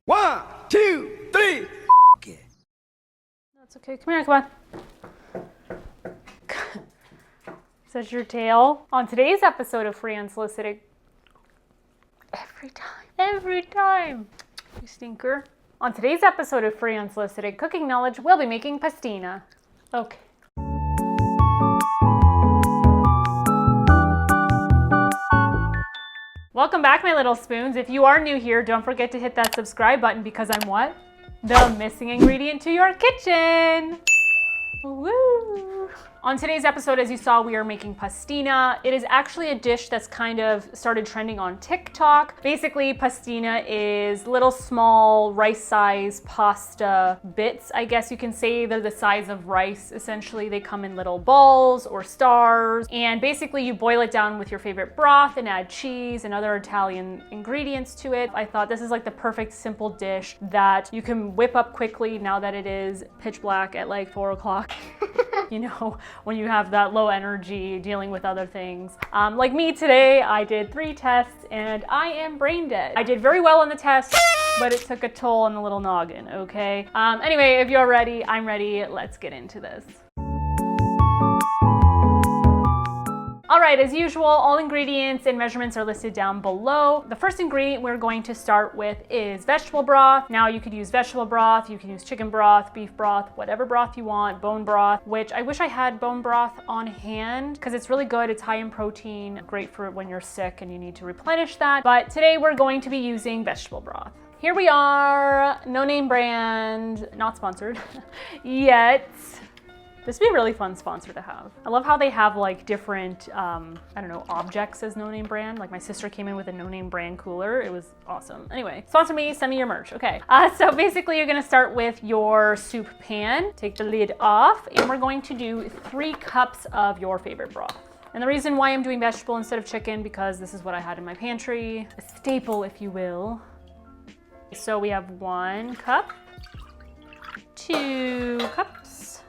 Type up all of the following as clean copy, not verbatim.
1, 2, 3. That's okay. Come here, come on. Is that your tail? On today's episode of Free Unsolicited, every time, you stinker. On today's episode of Free Unsolicited Cooking Knowledge, we'll be making pastina. Okay. Welcome back, my little spoons. If you are new here, don't forget to hit that subscribe button because I'm what? The missing ingredient to your kitchen. Woo! On today's episode, as you saw, we are making pastina. It is actually a dish that's kind of started trending on TikTok. Basically, pastina is little small rice-sized pasta bits. I guess you can say they're the size of rice. Essentially, they come in little balls or stars. And basically, you boil it down with your favorite broth and add cheese and other Italian ingredients to it. I thought this is like the perfect simple dish that you can whip up quickly now that it is pitch black at like 4 o'clock. You know, when you have that low energy dealing with other things. Like me today, I did 3 tests and I am brain dead. I did very well on the test, but it took a toll on the little noggin, okay? Anyway, if you're ready, I'm ready. Let's get into this. All right, as usual, all ingredients and measurements are listed down below. The first ingredient we're going to start with is vegetable broth. Now you could use vegetable broth, you can use chicken broth, beef broth, whatever broth you want, bone broth, which I wish I had bone broth on hand because it's really good. It's high in protein, great for when you're sick and you need to replenish that. But today we're going to be using vegetable broth. Here we are, no name brand, not sponsored yet. This would be a really fun sponsor to have. I love how they have like different, I don't know, objects as no name brand. Like my sister came in with a no name brand cooler. It was awesome. Anyway, sponsor me, send me your merch. Okay, so basically you're gonna start with your soup pan. Take the lid off and we're going to do 3 cups of your favorite broth. And the reason why I'm doing vegetable instead of chicken, because this is what I had in my pantry, a staple if you will. So we have 1 cup, 2 cups,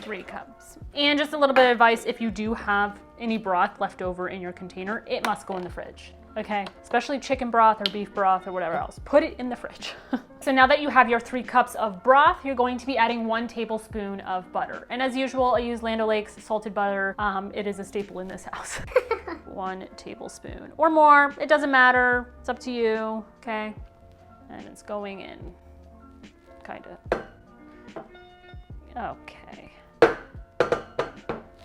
3 cups. And just a little bit of advice, if you do have any broth left over in your container, it must go in the fridge, okay? Especially chicken broth or beef broth or whatever else. Put it in the fridge. So now that you have your 3 cups of broth, you're going to be adding 1 tablespoon of butter. And as usual, I use Land O'Lakes salted butter. It is a staple in this house. 1 tablespoon or more, it doesn't matter. It's up to you, okay? And it's going in, kinda. Okay.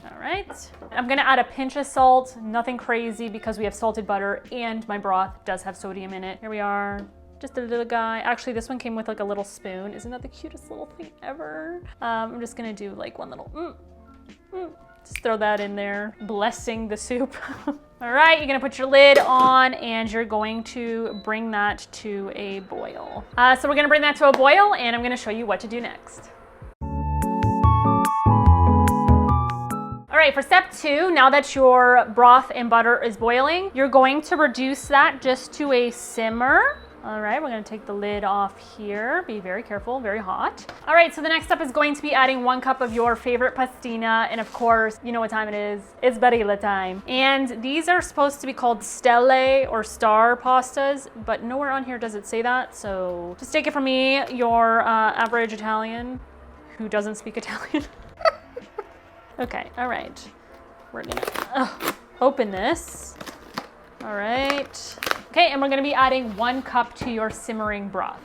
All right, I'm gonna add a pinch of salt, nothing crazy because we have salted butter and my broth does have sodium in it. Here we are, just a little guy. Actually, this one came with like a little spoon. Isn't that the cutest little thing ever? I'm just gonna do like one little, just throw that in there, blessing the soup. All right, you're gonna put your lid on and you're going to bring that to a boil. So we're gonna bring that to a boil and I'm gonna show you what to do next. All right, for step 2, now that your broth and butter is boiling, you're going to reduce that just to a simmer. All right, we're gonna take the lid off here. Be very careful, very hot. All right, so the next step is going to be adding 1 cup of your favorite pastina. And of course, you know what time it is. It's barilla time. And these are supposed to be called stelle or star pastas, but nowhere on here does it say that. So just take it from me, your average Italian who doesn't speak Italian. Okay, all right. We're gonna open this. All right. Okay, and we're gonna be adding 1 cup to your simmering broth.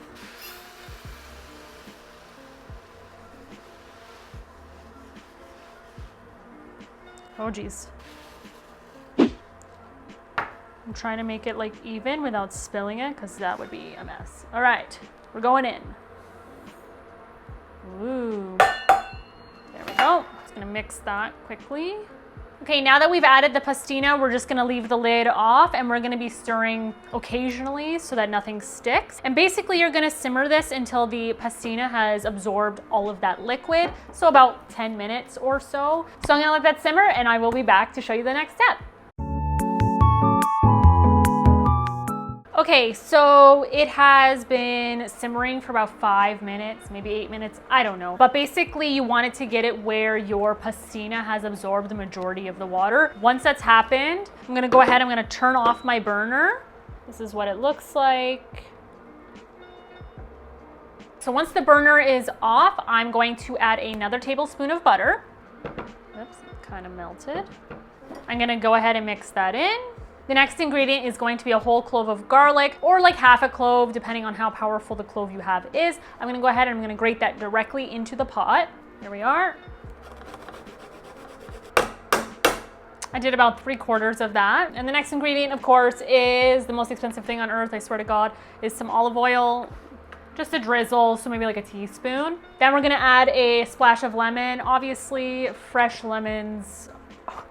Oh geez. I'm trying to make it like even without spilling it because that would be a mess. All right, we're going in. Ooh, there we go. Gonna mix that quickly. Okay, now that we've added the pastina, we're just gonna leave the lid off and we're gonna be stirring occasionally so that nothing sticks. And basically you're gonna simmer this until the pastina has absorbed all of that liquid. So about 10 minutes or so. So I'm gonna let that simmer and I will be back to show you the next step. Okay, so it has been simmering for about 5 minutes, maybe 8 minutes, I don't know. But basically you want it to get it where your pastina has absorbed the majority of the water. Once that's happened, I'm gonna go ahead, I'm gonna turn off my burner. This is what it looks like. so once the burner is off, I'm going to add another tablespoon of butter. Oops, it kind of melted. I'm gonna go ahead and mix that in. The next ingredient is going to be a whole clove of garlic, or like half a clove, depending on how powerful the clove you have is. I'm gonna go ahead and I'm gonna grate that directly into the pot. Here we are. I did about 3/4 of that. And the next ingredient, of course, is the most expensive thing on earth, I swear to God, is some olive oil. Just a drizzle, so maybe like a teaspoon. Then we're gonna add a splash of lemon. Obviously, fresh lemons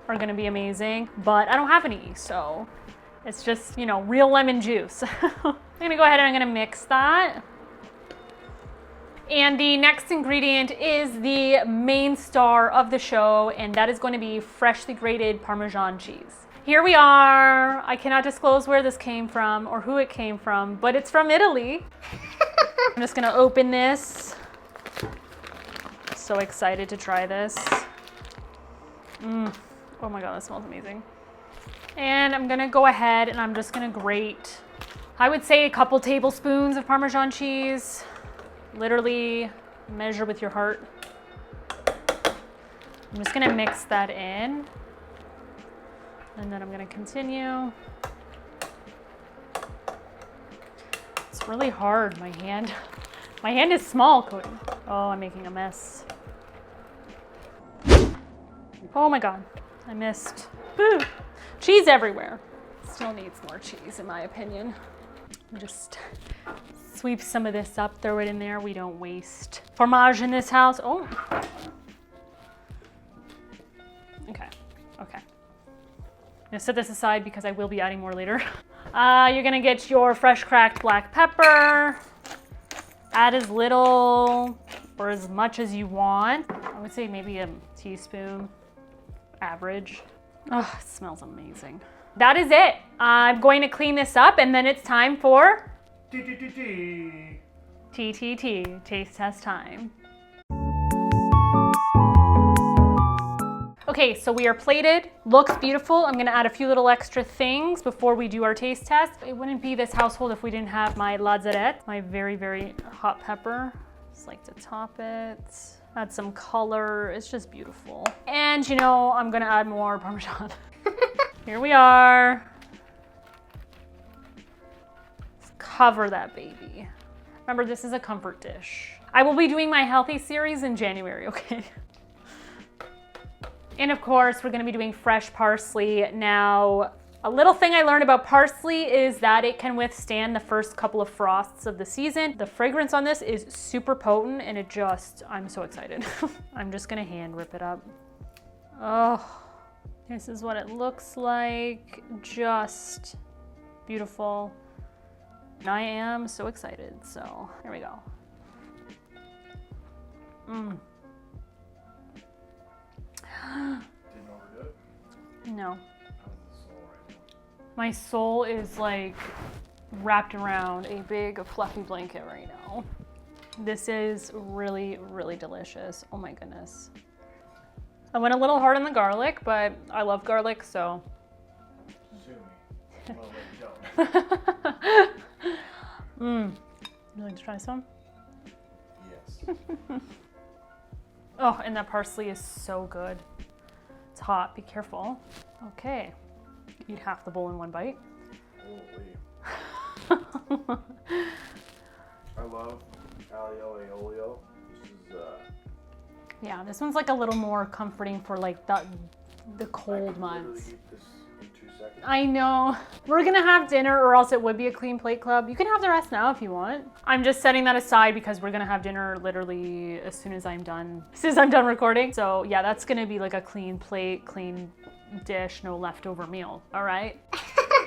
are gonna be amazing, but I don't have any, so it's just, you know, real lemon juice. I'm gonna go ahead and I'm gonna mix that. And the next ingredient is the main star of the show, and that is going to be freshly grated Parmesan cheese. Here we are. I cannot disclose where this came from or who it came from, but it's from Italy. I'm just gonna open this. So excited to try this. Oh my God, that smells amazing. And I'm gonna go ahead and I'm just gonna grate, I would say a couple tablespoons of Parmesan cheese. Literally measure with your heart. I'm just gonna mix that in. And then I'm gonna continue. It's really hard, my hand. My hand is small, Cody. Oh, I'm making a mess. Oh my God, I missed. Woo. Cheese everywhere. Still needs more cheese, in my opinion. Just sweep some of this up, throw it in there. We don't waste fromage in this house. Oh. Okay. I'm gonna set this aside because I will be adding more later. You're gonna get your fresh cracked black pepper. Add as little or as much as you want. I would say maybe a teaspoon, average. Oh, it smells amazing. That is it. I'm going to clean this up and then it's time for TTT, taste test time. Okay, so we are plated. Looks beautiful. I'm gonna add a few little extra things before we do our taste test. It wouldn't be this household if we didn't have my lazarette, my very, very hot pepper. Just like to top it. Add some color. It's just beautiful. And you know, I'm gonna add more Parmesan. Here we are. Let's cover that baby. Remember, this is a comfort dish. I will be doing my healthy series in January, okay? And of course, we're gonna be doing fresh parsley. Now, a little thing I learned about parsley is that it can withstand the first couple of frosts of the season. The fragrance on this is super potent and it just, I'm so excited. I'm just gonna hand rip it up. Oh, this is what it looks like. Just beautiful. And I am so excited, so here we go. Didn't overdo it? No. How's the soul right now? My soul is like wrapped around a big fluffy blanket right now. This is really, really delicious. Oh my goodness. I went a little hard on the garlic, but I love garlic, so. Sue me. Well, you don't. You like to try some? Yes. Oh, and that parsley is so good. It's hot, be careful. Okay, eat half the bowl in one bite. Holy. I love aglio e olio. This is Yeah, this one's like a little more comforting for like the I cold can months. literally eat this in 2 seconds. I know. We're gonna have dinner or else it would be a clean plate club. You can have the rest now if you want. I'm just setting that aside because we're gonna have dinner literally as soon as I'm done. As soon as I'm done recording. So yeah, that's gonna be like a clean plate, clean dish, no leftover meal. All right?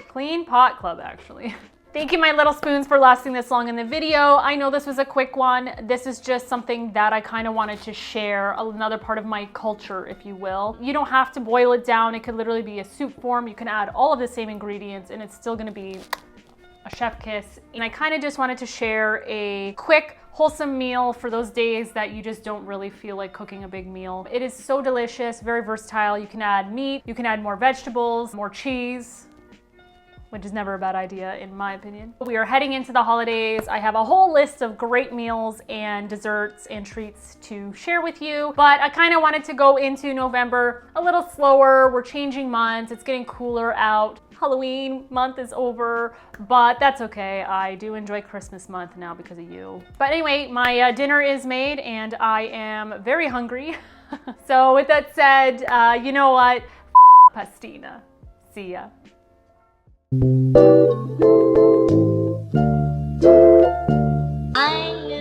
Clean pot club, actually. Thank you, my little spoons, for lasting this long in the video. I know this was a quick one. This is just something that I kind of wanted to share, another part of my culture, if you will. You don't have to boil it down. It could literally be a soup form. You can add all of the same ingredients and it's still gonna be a chef kiss. And I kind of just wanted to share a quick, wholesome meal for those days that you just don't really feel like cooking a big meal. It is so delicious, very versatile. You can add meat, you can add more vegetables, more cheese. which is never a bad idea in my opinion. We are heading into the holidays. I have a whole list of great meals and desserts and treats to share with you, but I kind of wanted to go into November a little slower. We're changing months. It's getting cooler out. Halloween month is over, but that's okay. I do enjoy Christmas month now because of you. But anyway, my dinner is made and I am very hungry. So with that said, you know what? Pastina. See ya. I